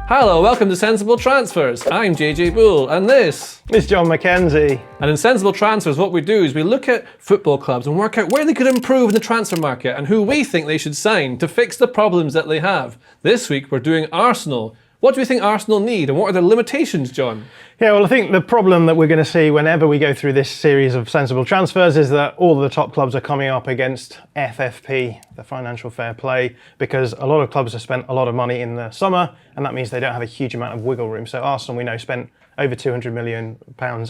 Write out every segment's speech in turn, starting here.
Hello, welcome to Sensible Transfers. I'm JJ Bull, and this is Jon Mackenzie. And in Sensible Transfers, what we do is we look at football clubs and work out where they could improve in the transfer market and who we think they should sign to fix the problems that they have. This week, we're doing Arsenal. What do we think Arsenal need, and what are their limitations, John? Yeah, well, I think the problem that we're going to see whenever we go through this series of sensible transfers is that all of the top clubs are coming up against FFP, the financial fair play, because a lot of clubs have spent a lot of money in the summer, and that means they don't have a huge amount of wiggle room. So Arsenal, we know, spent over £200 million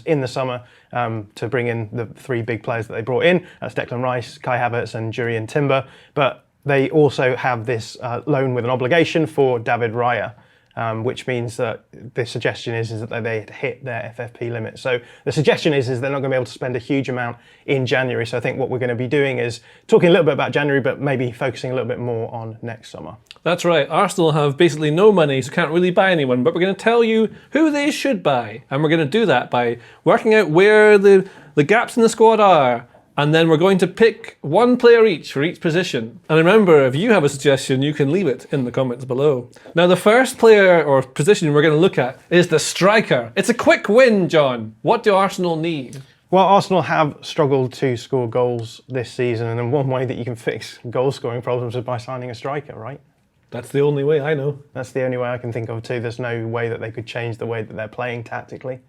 in the summer to bring in the three big players that they brought in. That's Declan Rice, Kai Havertz and Jurrien Timber. But they also have this loan with an obligation for David Raya. Which means that the suggestion is that they hit their FFP limit. So the suggestion is they're not going to be able to spend a huge amount in January. So I think what we're going to be doing is talking a little bit about January, but maybe focusing a little bit more on next summer. That's right. Arsenal have basically no money, so can't really buy anyone. But we're going to tell you who they should buy. And we're going to do that by working out where the gaps in the squad are. And then we're going to pick one player each for each position. And remember, if you have a suggestion, you can leave it in the comments below. Now, the first player or position we're going to look at is the striker. It's a quick win, John. What do Arsenal need? Well, Arsenal have struggled to score goals this season. And one way that you can fix goal-scoring problems is by signing a striker, right? That's the only way I know. That's the only way I can think of too. There's no way that they could change the way that they're playing tactically.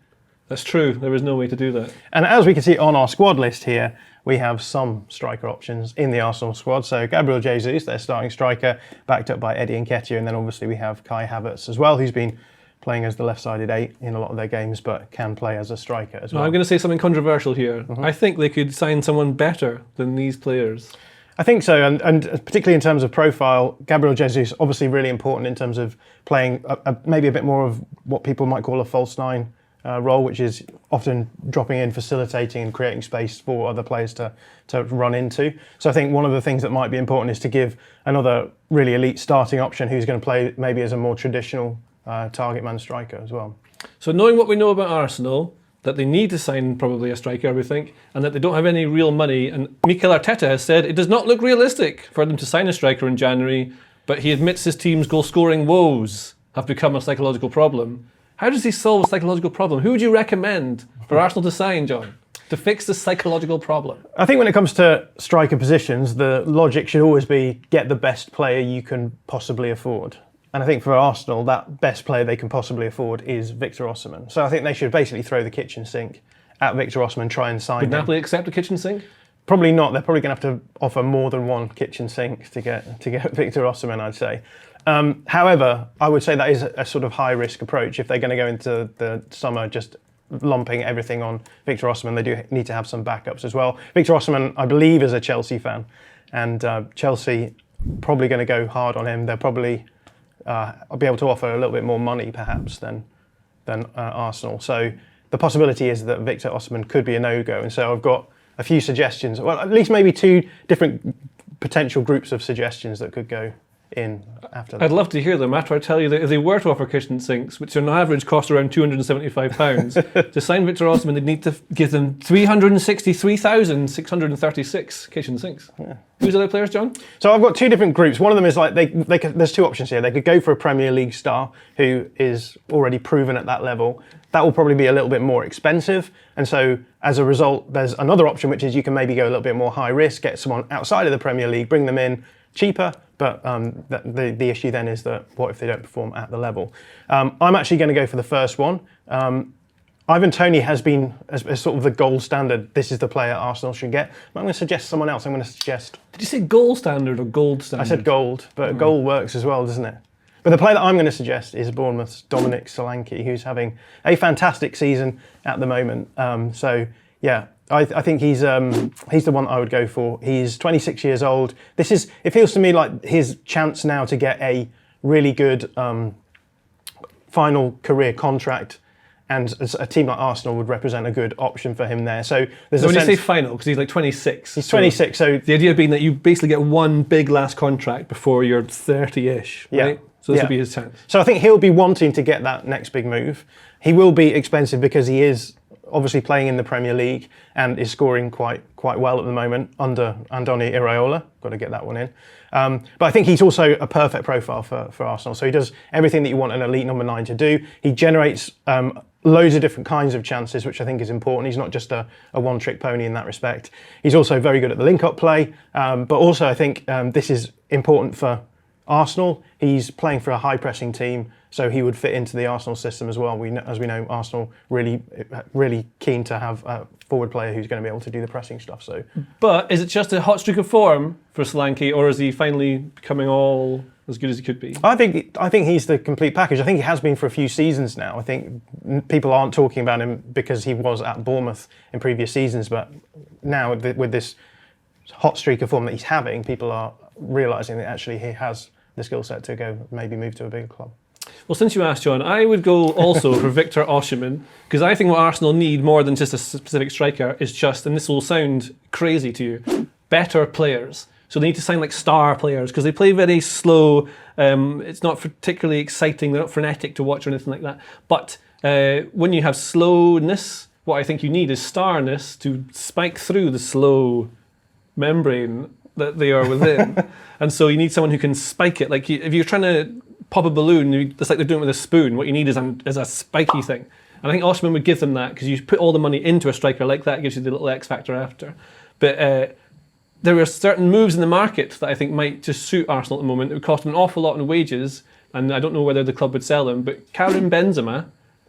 That's true. There is no way to do that. And as we can see on our squad list here, we have some striker options in the Arsenal squad. So Gabriel Jesus, their starting striker, backed up by Eddie Nketiah. And then obviously we have Kai Havertz as well, who's been playing as the left-sided 8 in a lot of their games, but can play as a striker as well. I'm going to say something controversial here. I think they could sign someone better than these players. I think so, and particularly in terms of profile, Gabriel Jesus obviously really important in terms of playing maybe a bit more of what people might call a false nine role, which is often dropping in, facilitating and creating space for other players to run into. So I think one of the things that might be important is to give another really elite starting option who's going to play maybe as a more traditional target man striker as well. So knowing what we know about Arsenal, that they need to sign probably a striker, we think, and that they don't have any real money, and Mikel Arteta has said it does not look realistic for them to sign a striker in January, but he admits his team's goal-scoring woes have become a psychological problem. How does he solve a psychological problem? Who would you recommend for Arsenal to sign, John, to fix the psychological problem? I think when it comes to striker positions, the logic should always be get the best player you can possibly afford. And I think for Arsenal, that best player they can possibly afford is Victor Osimhen. So I think they should basically throw the kitchen sink at Victor Osimhen, try and sign him. Would Napoli accept a kitchen sink? Probably not. They're probably going to have to offer more than one kitchen sink to get Victor Osimhen, I'd say. However, I would say that is a sort of high-risk approach. If they're going to go into the summer just lumping everything on Victor Osimhen, they do need to have some backups as well. Victor Osimhen, I believe, is a Chelsea fan, and Chelsea probably going to go hard on him. They'll probably be able to offer a little bit more money, perhaps, than Arsenal. So the possibility is that Victor Osimhen could be a no-go, and so I've got a few suggestions. Well, at least maybe two different potential groups of suggestions that could go in after that. I'd love to hear them after I tell you that if they were to offer kitchen sinks, which on average cost around £275, to sign Victor Osimhen, they'd need to give them 363,636 kitchen sinks. Yeah. Who's the other players, John? So I've got two different groups. One of them is like, there's two options here. They could go for a Premier League star who is already proven at that level. That will probably be a little bit more expensive. And so as a result, there's another option, which is you can maybe go a little bit more high risk, get someone outside of the Premier League, bring them in cheaper. But the issue then is that what if they don't perform at the level? I'm actually going to go for the first one. Ivan Toney has been as sort of the gold standard. This is the player Arsenal should get. But I'm going to suggest someone else. I'm going to suggest... Did you say gold standard or gold standard? I said gold, but gold works as well, doesn't it? But the player that I'm going to suggest is Bournemouth's Dominic Solanke, who's having a fantastic season at the moment. So, yeah, I think he's the one I would go for. He's 26 years old. It feels to me like his chance now to get a really good final career contract, and a team like Arsenal would represent a good option for him there. So there's when you say final, because he's like 26. He's 26. So the idea being that you basically get one big last contract before you're 30-ish, right? Yeah. So this would be his chance. So I think he'll be wanting to get that next big move. He will be expensive because he is obviously playing in the Premier League and is scoring quite well at the moment under Andoni Iraola. Got to get that one in. But I think he's also a perfect profile for Arsenal. So he does everything that you want an elite number 9 to do. He generates loads of different kinds of chances, which I think is important. He's not just a one-trick pony in that respect. He's also very good at the link-up play. But also I think this is important for Arsenal. He's playing for a high-pressing team, so he would fit into the Arsenal system as well. As we know, Arsenal really keen to have a forward player who's going to be able to do the pressing stuff. So, but is it just a hot streak of form for Solanke, or is he finally becoming all as good as he could be? I think he's the complete package. I think he has been for a few seasons now. I think people aren't talking about him because he was at Bournemouth in previous seasons, but now with this hot streak of form that he's having, people are realising that actually he has the skill set to go maybe move to a bigger club. Well, since you asked, John, I would go also for Victor Osimhen, because I think what Arsenal need more than just a specific striker is just, and this will sound crazy to you, better players. So they need to sign like star players because they play very slow. It's not particularly exciting. They're not frenetic to watch or anything like that. But when you have slowness, what I think you need is starness to spike through the slow membrane that they are within. And so you need someone who can spike it. Like if you're trying to pop a balloon, it's like they're doing it with a spoon. What you need is a spiky thing. And I think Osimhen would give them that because you put all the money into a striker like that, it gives you the little X factor after. But there are certain moves in the market that I think might just suit Arsenal at the moment. It would cost them an awful lot in wages, and I don't know whether the club would sell him. But Karim Benzema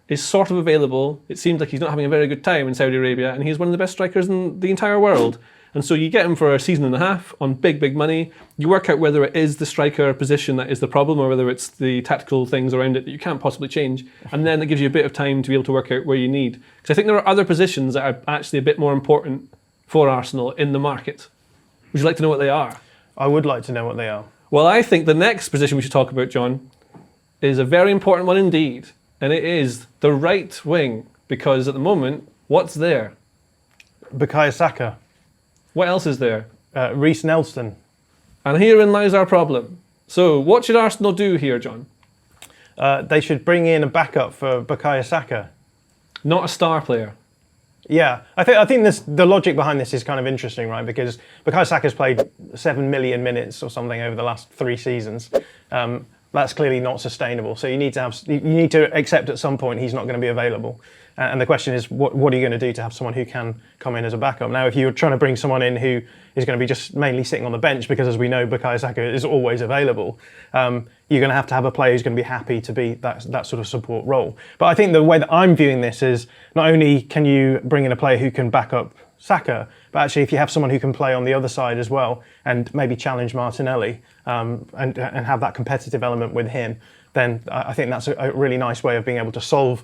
is sort of available. It seems like he's not having a very good time in Saudi Arabia, and he's one of the best strikers in the entire world. And so you get him for a season and a half on big money. You work out whether it is the striker position that is the problem or whether it's the tactical things around it that you can't possibly change. And then it gives you a bit of time to be able to work out where you need. Because I think there are other positions that are actually a bit more important for Arsenal in the market. Would you like to know what they are? I would like to know what they are. Well, I think the next position we should talk about, John, is a very important one indeed. And it is the right wing. Because at the moment, what's there? Bukayo Saka. What else is there? Reece Nelson. And herein lies our problem. So what should Arsenal do here, John? They should bring in a backup for Bukayo Saka. Not a star player. Yeah, I think the logic behind this is kind of interesting, right? Because Bukayo Saka's played 7 million minutes or something over the last 3 seasons. That's clearly not sustainable. So you need to accept at some point he's not going to be available. And the question is, what are you going to do to have someone who can come in as a backup? Now, if you're trying to bring someone in who is going to be just mainly sitting on the bench, because as we know, Bukayo Saka is always available, you're going to have a player who's going to be happy to be that sort of support role. But I think the way that I'm viewing this is not only can you bring in a player who can back up Saka, but actually if you have someone who can play on the other side as well and maybe challenge Martinelli and have that competitive element with him, then I think that's a really nice way of being able to solve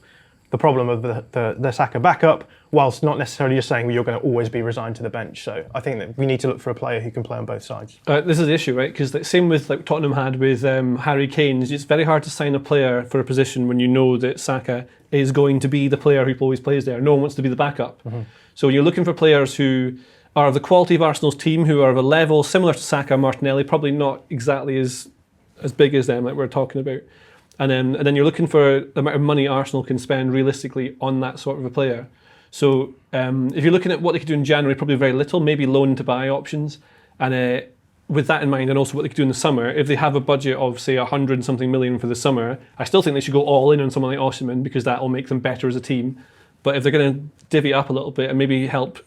the problem of the Saka backup, whilst not necessarily just saying, well, you're going to always be resigned to the bench. So I think that we need to look for a player who can play on both sides. This is the issue, right? Because the same with like Tottenham had with Harry Kane. It's very hard to sign a player for a position when you know that Saka is going to be the player who always plays there. No one wants to be the backup. Mm-hmm. So you're looking for players who are of the quality of Arsenal's team, who are of a level similar to Saka, Martinelli, probably not exactly as big as them like we're talking about. And then you're looking for the amount of money Arsenal can spend realistically on that sort of a player. So if you're looking at what they could do in January, probably very little, maybe loan to buy options. And with that in mind, and also what they could do in the summer, if they have a budget of, say, 100 something million for the summer, I still think they should go all in on someone like Osimhen because that will make them better as a team. But if they're going to divvy up a little bit and maybe help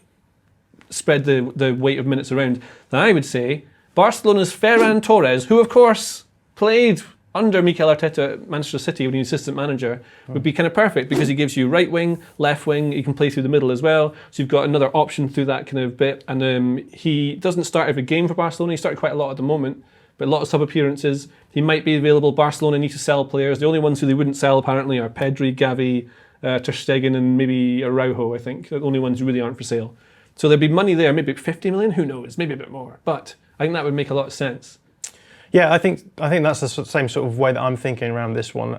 spread the weight of minutes around, then I would say Barcelona's Ferran Torres, who of course played under Mikel Arteta at Manchester City when he was assistant manager, would be kind of perfect because he gives you right wing, left wing, he can play through the middle as well. So you've got another option through that kind of bit. And he doesn't start every game for Barcelona. He started quite a lot at the moment, but a lot of sub appearances. He might be available. Barcelona need to sell players. The only ones who they wouldn't sell apparently are Pedri, Gavi, Ter Stegen and maybe Araujo, I think. They're the only ones who really aren't for sale. So there'd be money there, maybe 50 million, who knows, maybe a bit more. But I think that would make a lot of sense. Yeah, I think that's the same sort of way that I'm thinking around this one.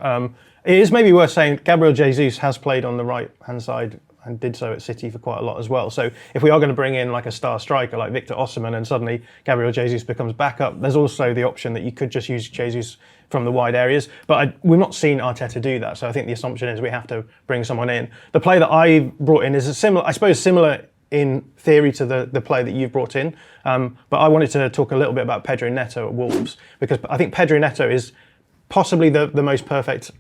It is maybe worth saying Gabriel Jesus has played on the right-hand side and did so at City for quite a lot as well. So if we are going to bring in like a star striker like Victor Osimhen and suddenly Gabriel Jesus becomes backup, there's also the option that you could just use Jesus from the wide areas. But we've not seen Arteta do that, so I think the assumption is we have to bring someone in. The player that I brought in is similar in theory to the player that you've brought in. But I wanted to talk a little bit about Pedro Neto at Wolves, because I think Pedro Neto is possibly the most perfect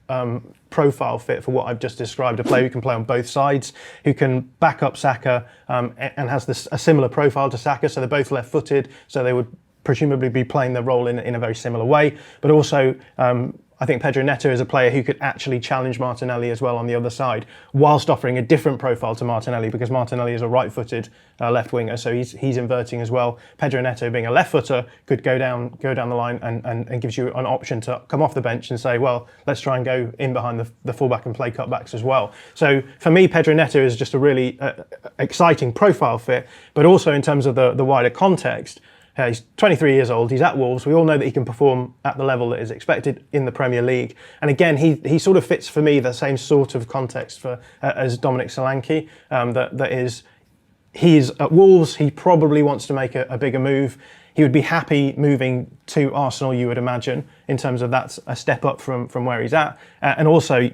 profile fit for what I've just described. A player who can play on both sides, who can back up Saka and has a similar profile to Saka. So they're both left-footed, so they would presumably be playing their role in a very similar way. But also, I think Pedro Neto is a player who could actually challenge Martinelli as well on the other side, whilst offering a different profile to Martinelli, because Martinelli is a right-footed left winger, so he's inverting as well. Pedro Neto, being a left-footer, could go down the line and gives you an option to come off the bench and say, well, let's try and go in behind the fullback and play cutbacks as well. So for me, Pedro Neto is just a really exciting profile fit, but also in terms of the wider context. He's 23 years old, he's at Wolves, we all know that he can perform at the level that is expected in the Premier League. And again, he sort of fits for me the same sort of context as Dominic Solanke, that is, he's at Wolves, he probably wants to make a bigger move. He would be happy moving to Arsenal, you would imagine, in terms of that's a step up from where he's at. And also,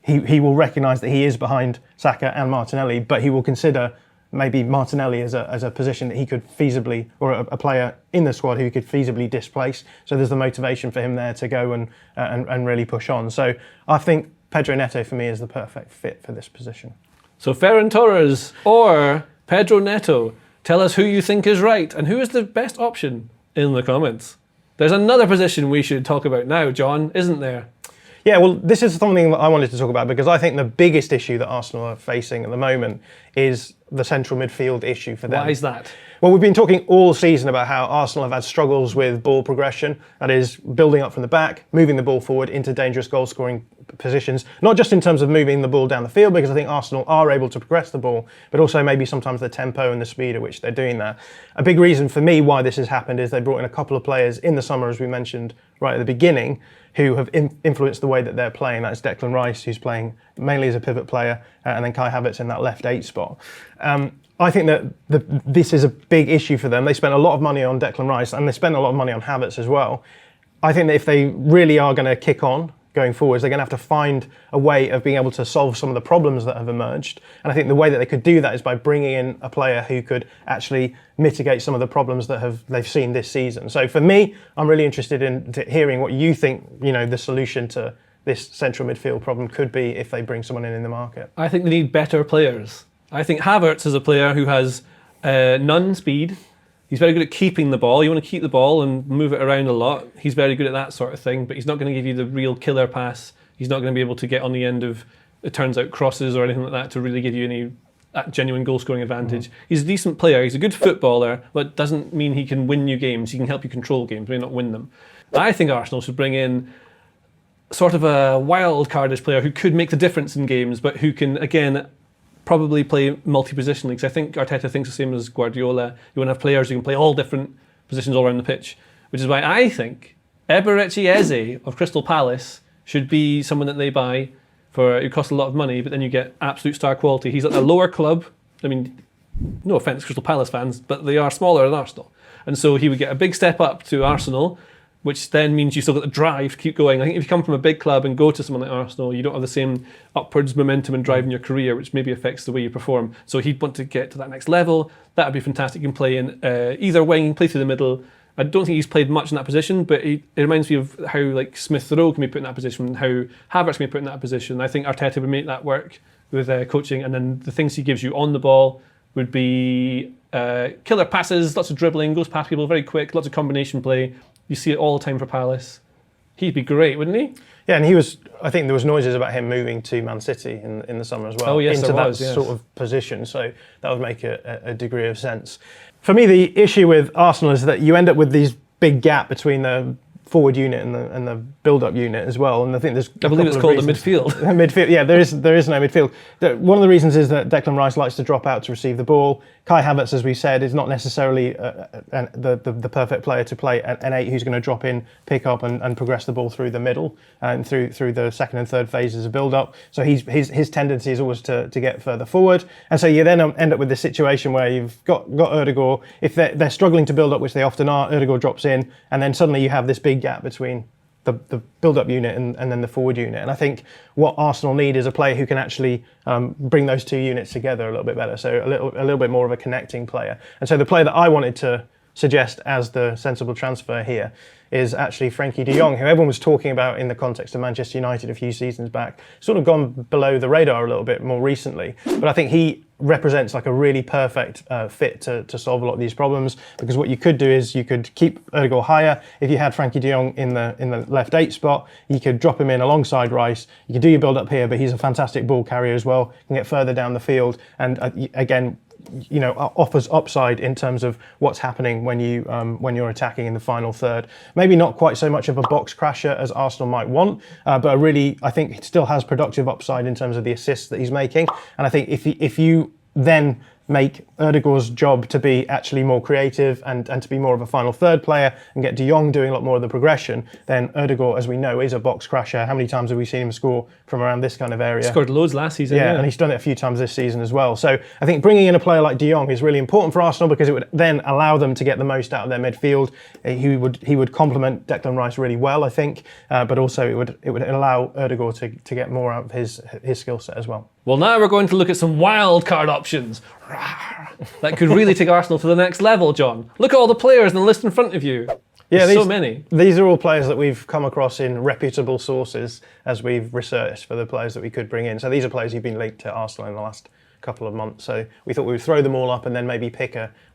he will recognise that he is behind Saka and Martinelli, but he will consider maybe Martinelli as a position that he could feasibly, or a player in the squad who could feasibly displace. So there's the motivation for him there to go and really push on. So I think Pedro Neto for me is the perfect fit for this position. So Ferran Torres or Pedro Neto, tell us who you think is right and who is the best option in the comments. There's another position we should talk about now, John, isn't there? Yeah, well, this is something that I wanted to talk about, because I think the biggest issue that Arsenal are facing at the moment is the central midfield issue for them. Why is that? Well, we've been talking all season about how Arsenal have had struggles with ball progression, that is, building up from the back, moving the ball forward into dangerous goal-scoring positions, not just in terms of moving the ball down the field, because I think Arsenal are able to progress the ball, but also maybe sometimes the tempo and the speed at which they're doing that. A big reason for me why this has happened is they brought in a couple of players in the summer, as we mentioned right at the beginning, who have influenced the way that they're playing. That's Declan Rice, who's playing mainly as a pivot player, and then Kai Havertz in that left 8 spot. I think that this is a big issue for them. They spent a lot of money on Declan Rice, and they spent a lot of money on Havertz as well. I think that if they really are going to kick on going forwards, they're going to have to find a way of being able to solve some of the problems that have emerged. And I think the way that they could do that is by bringing in a player who could actually mitigate some of the problems that they've seen this season. So for me, I'm really interested in hearing what you think, the solution to this central midfield problem could be if they bring someone in the market. I think they need better players. I think Havertz is a player who has none speed. He's very good at keeping the ball. You want to keep the ball and move it around a lot. He's very good at that sort of thing, but he's not going to give you the real killer pass. He's not going to be able to get on the end of, it turns out, crosses or anything like that to really give you any genuine goal-scoring advantage. He's a decent player. He's a good footballer, but doesn't mean he can win you games. He can help you control games, may not win them. I think Arsenal should bring in sort of a wild-cardish player who could make the difference in games, but who can, again, probably play multi-positionally, because I think Arteta thinks the same as Guardiola. You want to have players who can play all different positions all around the pitch, which is why I think Eberechi Eze of Crystal Palace should be someone that they buy for, it costs a lot of money, but then you get absolute star quality. He's at a lower club. I mean, no offence, Crystal Palace fans, but they are smaller than Arsenal. And so he would get a big step up to Arsenal, which then means you still got the drive to keep going. I think if you come from a big club and go to someone like Arsenal, you don't have the same upwards momentum and drive in your career, which maybe affects the way you perform. So he'd want to get to that next level. That would be fantastic. You can play in either wing, play through the middle. I don't think he's played much in that position, but it reminds me of how like Smith Rowe can be put in that position, how Havertz can be put in that position. I think Arteta would make that work with coaching, and then the things he gives you on the ball would be killer passes, lots of dribbling, goes past people very quick, lots of combination play. You see it all the time for Palace. He'd be great, wouldn't he? Yeah, and I think there was noises about him moving to Man City in the summer as well. Oh, yes, into yes. sort of position, so that would make a degree of sense. For me, the issue with Arsenal is that you end up with these big gap between the forward unit and the build-up unit as well, and I think I believe it's called the midfield. Midfield, yeah, there is no midfield. One of the reasons is that Declan Rice likes to drop out to receive the ball. Kai Havertz, as we said, is not necessarily the perfect player to play an 8 who's going to drop in, pick up and progress the ball through the middle and through the second and third phases of build-up. So his tendency is always to get further forward, and so you then end up with this situation where you've got Ødegaard. If they're struggling to build up, which they often are, Ødegaard drops in, and then suddenly you have this big gap between the build-up unit and then the forward unit. And I think what Arsenal need is a player who can actually bring those two units together a little bit better. So a little bit more of a connecting player. And so the player that I wanted to suggest as the sensible transfer here is actually Frankie de Jong, who everyone was talking about in the context of Manchester United a few seasons back. Sort of gone below the radar a little bit more recently. But I think he represents like a really perfect fit to solve a lot of these problems, because what you could do is you could keep Ødegaard higher. If you had Frankie de Jong in the left 8 spot, you could drop him in alongside Rice. You could do your build up here, but he's a fantastic ball carrier as well. You can get further down the field, and again, offers upside in terms of what's happening when you're attacking in the final third. Maybe not quite so much of a box crasher as Arsenal might want, but I think it still has productive upside in terms of the assists that he's making. And I think if you then make Ødegaard's job to be actually more creative and to be more of a final third player and get de Jong doing a lot more of the progression, then Ødegaard, as we know, is a box crasher. How many times have we seen him score from around this kind of area? Scored loads last season. Yeah, and he's done it a few times this season as well. So I think bringing in a player like de Jong is really important for Arsenal, because it would then allow them to get the most out of their midfield. He would complement Declan Rice really well, I think, but also it would allow Ødegaard to get more out of his skill set as well. Well, now we're going to look at some wild card options that could really take Arsenal to the next level, John. Look at all the players in the list in front of you. Yeah, so many. These are all players that we've come across in reputable sources as we've researched for the players that we could bring in. So these are players who've been linked to Arsenal in the last couple of months. So we thought we would throw them all up and then maybe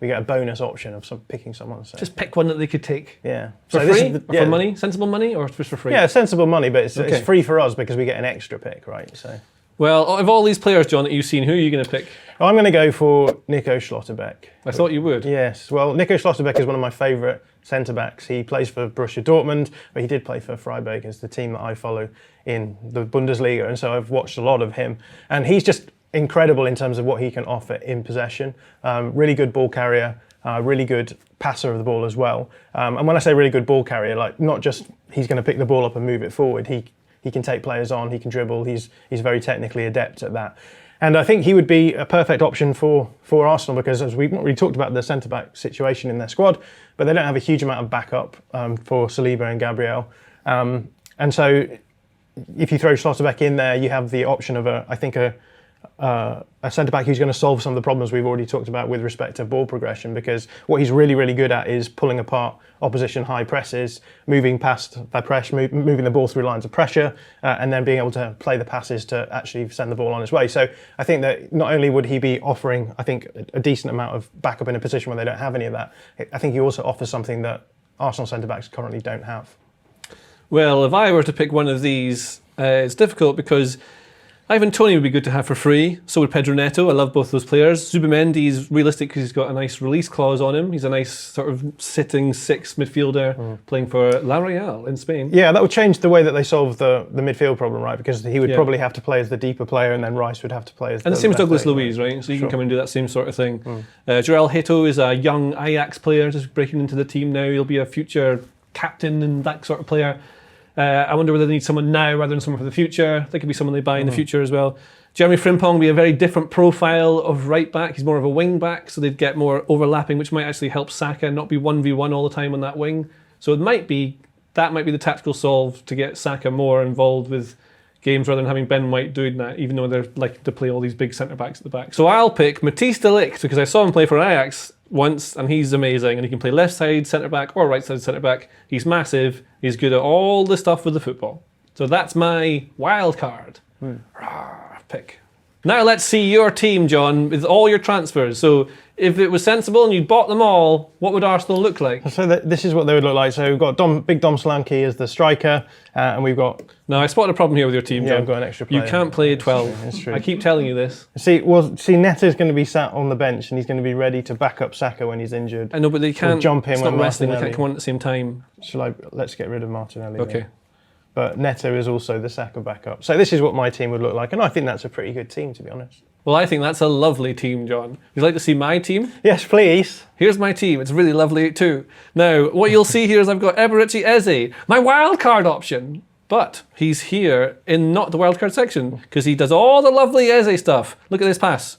we get a bonus option of picking someone. So. Just pick one that they could take. Yeah. For free? For money? Sensible money, or just for free? Yeah, sensible money, but it's free for us because we get an extra pick, right? So. Well, of all these players, John, that you've seen, who are you going to pick? I'm going to go for Nico Schlotterbeck. I thought you would. Yes. Well, Nico Schlotterbeck is one of my favourite centre-backs. He plays for Borussia Dortmund, but he did play for Freiburg, as the team that I follow in the Bundesliga, and so I've watched a lot of him. And he's just incredible in terms of what he can offer in possession. Really good ball carrier, really good passer of the ball as well. And when I say really good ball carrier, like not just he's going to pick the ball up and move it forward, he can take players on, he can dribble, he's very technically adept at that. And I think he would be a perfect option for Arsenal, because as we've not really talked about the centre-back situation in their squad, but they don't have a huge amount of backup for Saliba and Gabriel. And so if you throw Schlotterbeck in there, you have the option of a centre-back who's going to solve some of the problems we've already talked about with respect to ball progression, because what he's really, really good at is pulling apart opposition high presses, moving past that press, moving the ball through lines of pressure, and then being able to play the passes to actually send the ball on his way. So I think that not only would he be offering, I think, a decent amount of backup in a position where they don't have any of that, I think he also offers something that Arsenal centre-backs currently don't have. Well, if I were to pick one of these, it's difficult because Ivan Toney would be good to have for free. So would Pedro Neto. I love both those players. Zubimendi's realistic because he's got a nice release clause on him. He's a nice sort of sitting six midfielder playing for La Real in Spain. Yeah, that would change the way that they solve the midfield problem, right? Because he would probably have to play as the deeper player, and then Rice would have to play as the same as Douglas Luiz, right? So you can come and do that same sort of thing. Joel Heto is a young Ajax player just breaking into the team now. He'll be a future captain and that sort of player. I wonder whether they need someone now rather than someone for the future. They could be someone they buy in the future as well. Jeremy Frimpong would be a very different profile of right back. He's more of a wing back, so they'd get more overlapping, which might actually help Saka not be 1v1 all the time on that wing. So that might be the tactical solve to get Saka more involved with games rather than having Ben White doing that, even though they're like to play all these big centre backs at the back. So I'll pick Matthijs de Ligt because I saw him play for Ajax once and he's amazing, and he can play left side centre back or right side centre back. He's massive, he's good at all the stuff with the football. So that's my wild card pick. Now let's see your team, John, with all your transfers. So if it was sensible and you bought them all, what would Arsenal look like? So this is what they would look like. So we've got Big Dom Solanke as the striker, and we've got... Now I spotted a problem here with your team, John. Yeah, I've got an extra player. You can't play 12. That's true. I keep telling you this. See, Neta's going to be sat on the bench and he's going to be ready to back up Saka when he's injured. I know, but they can't jump him. It's not wrestling. They can't come on at the same time. Let's get rid of Martinelli. Okay. Then. But Neto is also the Saka backup. So this is what my team would look like, and I think that's a pretty good team, to be honest. Well, I think that's a lovely team, John. Would you like to see my team? Yes, please. Here's my team. It's really lovely too. Now, what you'll see here is I've got Eberechi Eze, my wildcard option. But he's here in not the wildcard section because he does all the lovely Eze stuff. Look at this pass.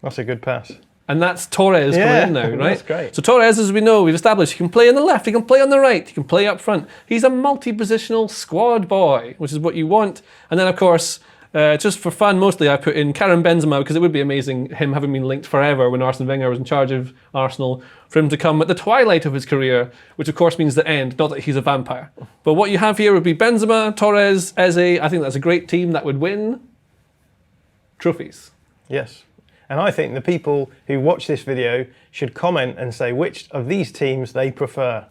That's a good pass. And that's Torres coming in now, right? That's great. So Torres, as we know, we've established, he can play on the left, he can play on the right, he can play up front. He's a multi-positional squad boy, which is what you want. And then, of course, just for fun, mostly I put in Karim Benzema because it would be amazing him having been linked forever when Arsene Wenger was in charge of Arsenal for him to come at the twilight of his career, which of course means the end, not that he's a vampire. But what you have here would be Benzema, Torres, Eze. I think that's a great team that would win trophies. Yes. And I think the people who watch this video should comment and say which of these teams they prefer.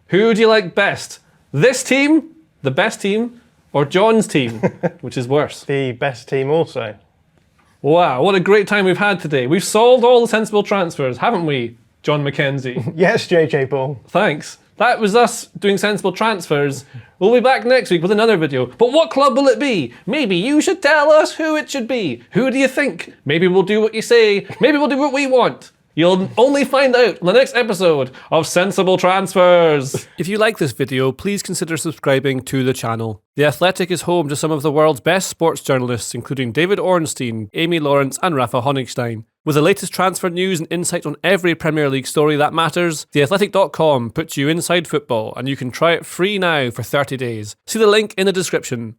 Who do you like best? This team, the best team, or John's team, which is worse? The best team also. Wow, what a great time we've had today. We've solved all the sensible transfers, haven't we, Jon Mackenzie? Yes, JJ Bull. Thanks. That was us doing sensible transfers. We'll be back next week with another video. But what club will it be? Maybe you should tell us who it should be. Who do you think? Maybe we'll do what you say. Maybe we'll do what we want. You'll only find out in the next episode of Sensible Transfers. If you like this video, please consider subscribing to the channel. The Atheltic is home to some of the world's best sports journalists, including David Ornstein, Amy Lawrence and Rafa Honigstein. With the latest transfer news and insight on every Premier League story that matters, theathletic.com puts you inside football and you can try it free now for 30 days. See the link in the description.